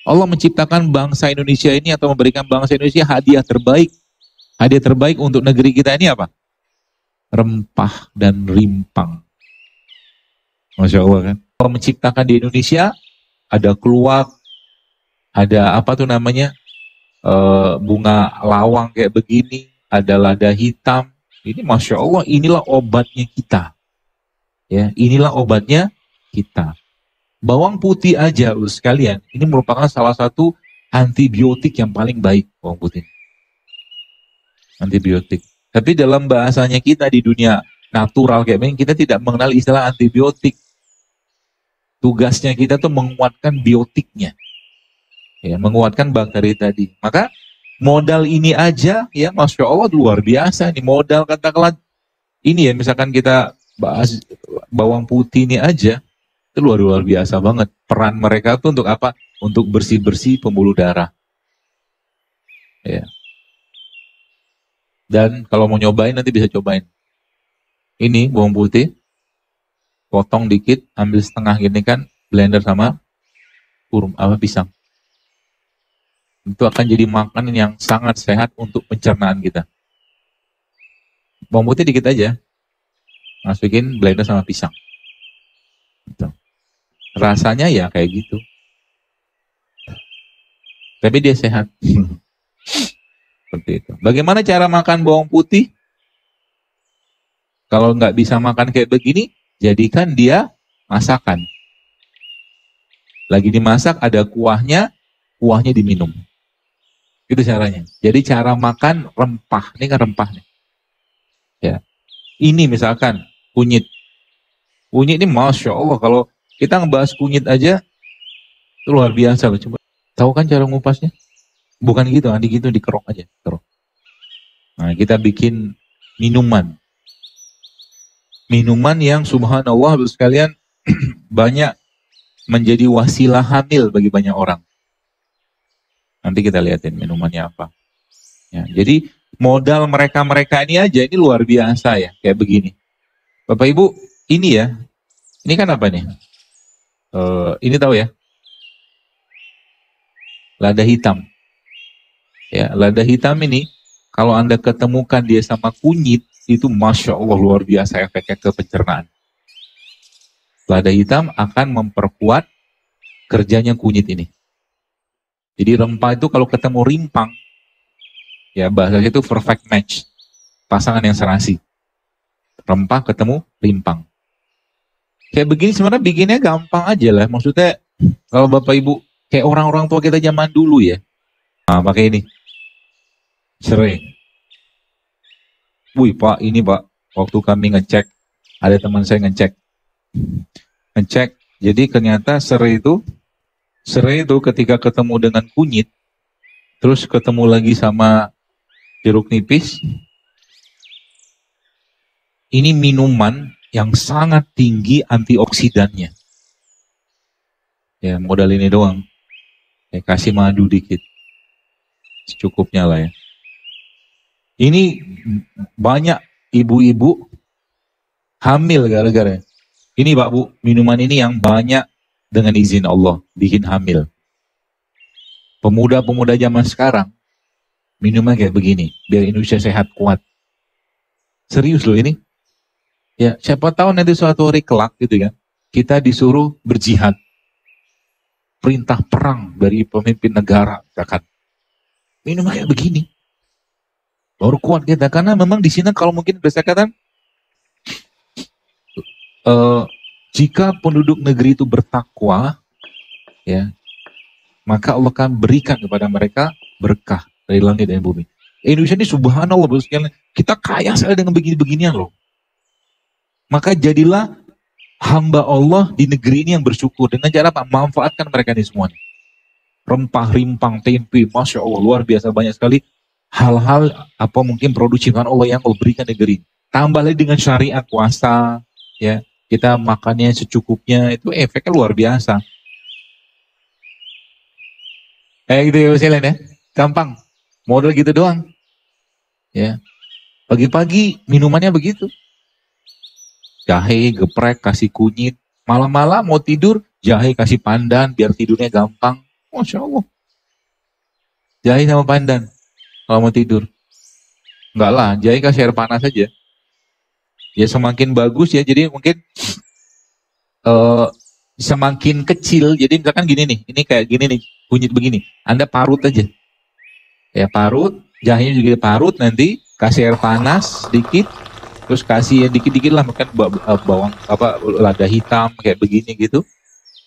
Allah menciptakan bangsa Indonesia ini atau memberikan bangsa Indonesia hadiah terbaik. Hadiah terbaik untuk negeri kita ini apa? Rempah dan rimpang. Masya Allah kan. Allah menciptakan di Indonesia ada keluak, ada apa tuh namanya, bunga lawang kayak begini, ada lada hitam. Ini Masya Allah, inilah obatnya kita. Ya, inilah obatnya kita. Bawang putih aja, sekalian, ini merupakan salah satu antibiotik yang paling baik, bawang putih. Antibiotik. Tapi dalam bahasanya kita di dunia natural kayak begini, kita tidak mengenal istilah antibiotik. Tugasnya kita tuh menguatkan biotiknya. Ya, menguatkan bakteri tadi. Maka modal ini aja, ya Masya Allah luar biasa. Ini modal katakanlah, ini ya misalkan kita bahas bawang putih ini aja, itu luar biasa banget. Peran mereka tuh untuk apa? Untuk bersih-bersih pembuluh darah. Ya. Dan kalau mau nyobain nanti bisa cobain. Ini bawang putih, potong dikit, ambil setengah gini kan, blender sama pisang. Itu akan jadi makanan yang sangat sehat untuk pencernaan kita. Bawang putih dikit aja, masukin blender sama pisang. Gitu. Rasanya ya kayak gitu. Tapi dia sehat. Seperti itu. Bagaimana cara makan bawang putih? Kalau nggak bisa makan kayak begini, jadikan dia masakan. Lagi dimasak ada kuahnya diminum. Itu caranya. Jadi cara makan rempah. Ini kan rempah nih. Ya. Ini misalkan kunyit. Kunyit ini Masya Allah. Kalau kita ngebahas kunyit aja, itu luar biasa. Coba. Tahu kan cara ngupasnya? Bukan gitu, nanti gitu dikerok aja. Kerok. Nah, kita bikin minuman. Minuman yang subhanallah sekalian banyak menjadi wasilah hamil bagi banyak orang. Nanti kita lihatin minumannya apa. Ya, jadi modal mereka-mereka ini aja, ini luar biasa ya, kayak begini. Bapak Ibu, ini ya, ini kan apa nih? Ini tahu ya? Lada hitam. Ya, lada hitam ini, kalau Anda ketemukan dia sama kunyit, itu Masya Allah luar biasa efeknya ke pencernaan. Lada hitam akan memperkuat kerjanya kunyit ini. Jadi rempah itu kalau ketemu rimpang, ya bahasanya itu perfect match. Pasangan yang serasi. Rempah ketemu rimpang. Kayak begini sebenarnya bikinnya gampang aja lah. Maksudnya kalau Bapak Ibu, kayak orang-orang tua kita zaman dulu ya. Nah, pakai ini. Serai. Wih Pak, ini Pak, waktu kami ngecek, ada teman saya ngecek, jadi ternyata serai itu ketika ketemu dengan kunyit, terus ketemu lagi sama jeruk nipis, ini minuman yang sangat tinggi antioksidannya. Ya modal ini doang, ya, kasih madu dikit, secukupnya lah ya. Ini banyak ibu-ibu hamil gara-gara. Ini Pak Bu, minuman ini yang banyak dengan izin Allah bikin hamil. Pemuda-pemuda zaman sekarang minumnya kayak begini, biar Indonesia sehat kuat. Serius loh ini. Ya, siapa tahu nanti suatu hari kelak gitu ya, kita disuruh berjihad. Perintah perang dari pemimpin negara, misalkan. Minumnya kayak begini. Baru kuat kita, karena memang di sini kalau mungkin bisa katakan jika penduduk negeri itu bertakwa, ya, maka Allah akan berikan kepada mereka berkah dari langit dan bumi. Indonesia ini subhanallah, kita kaya sekali dengan begini-beginian loh. Maka jadilah hamba Allah di negeri ini yang bersyukur dengan cara apa? Manfaatkan mereka ini semuanya. Rempah, rimpang, tempe, Masya Allah luar biasa banyak sekali. Hal-hal apa mungkin produksi kan Allah yang Allah berikan negeri. Tambah lagi dengan syariat puasa, ya kita makannya secukupnya, itu efeknya luar biasa. Gitu ya Selen ya, gampang, modal gitu doang. Ya, pagi-pagi minumannya begitu, jahe geprek kasih kunyit, malam-malam mau tidur jahe kasih pandan biar tidurnya gampang. Masya Allah. Jahe sama pandan kalau mau tidur. Enggak lah, jahe kasih air panas aja. Ya semakin bagus ya, jadi mungkin eh, semakin kecil. Jadi misalkan gini nih, ini kayak gini nih, kunyit begini. Anda parut aja. Ya parut, jahenya juga parut, nanti kasih air panas sedikit, terus kasih ya dikit-dikit lah, mungkin bawang apa lada hitam kayak begini gitu.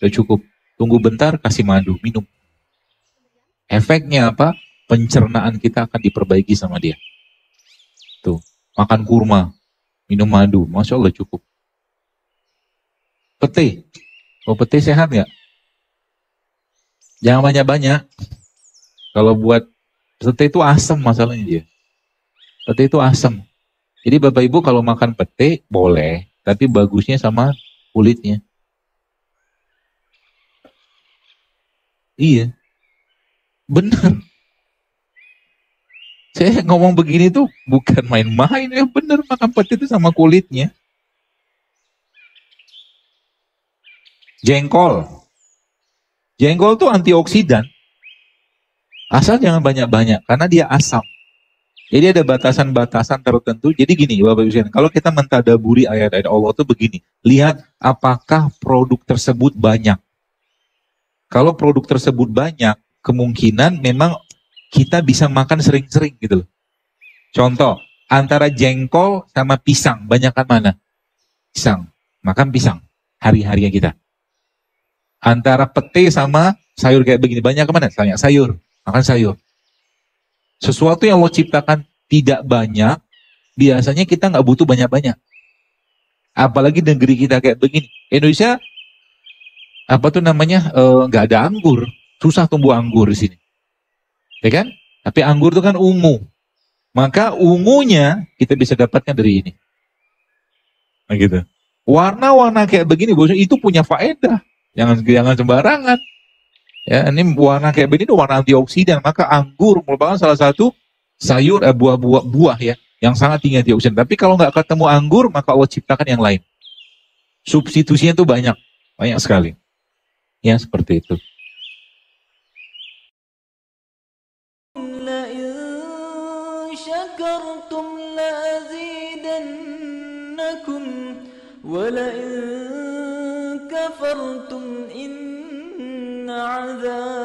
Udah cukup. Tunggu bentar, kasih madu, minum. Efeknya apa? Pencernaan kita akan diperbaiki sama dia. Tuh, makan kurma, minum madu, Masya Allah cukup. Pete, kalau pete sehat nggak? Jangan banyak-banyak. Kalau buat pete itu asam masalahnya dia. Pete itu asam. Jadi Bapak Ibu kalau makan pete boleh, tapi bagusnya sama kulitnya. Iya, bener. Saya ngomong begini tuh bukan main-main ya, bener makan pete itu sama kulitnya. Jengkol. Jengkol tuh antioksidan. Asal jangan banyak-banyak karena dia asam. Jadi ada batasan-batasan tertentu. Jadi gini, Bapak Ibu sekalian, kalau kita mentadaburi ayat-ayat Allah tuh begini, lihat apakah produk tersebut banyak. Kalau produk tersebut banyak, kemungkinan memang kita bisa makan sering-sering gitu loh. Contoh, antara jengkol sama pisang, banyakan mana? Pisang. Makan pisang hari-harinya kita. Antara pete sama sayur kayak begini, banyak kemana? Banyak sayur, makan sayur. Sesuatu yang Allah ciptakan tidak banyak, biasanya kita nggak butuh banyak-banyak. Apalagi negeri kita kayak begini. Indonesia, apa tuh namanya, nggak ada anggur. Susah tumbuh anggur di sini. Ya kan? Tapi anggur itu kan ungu. Maka ungunya kita bisa dapatkan dari ini. Nah gitu. Warna-warna kayak begini, bosnya itu punya faedah. Jangan sembarangan. Ya, ini warna kayak begini warna antioksidan. Maka anggur merupakan salah satu sayur buah ya yang sangat tinggi antioksidan. Tapi kalau nggak ketemu anggur, maka Allah ciptakan yang lain. Substitusinya tuh banyak, banyak sekali. Ya seperti itu. ولئن كفرتم إن عذاب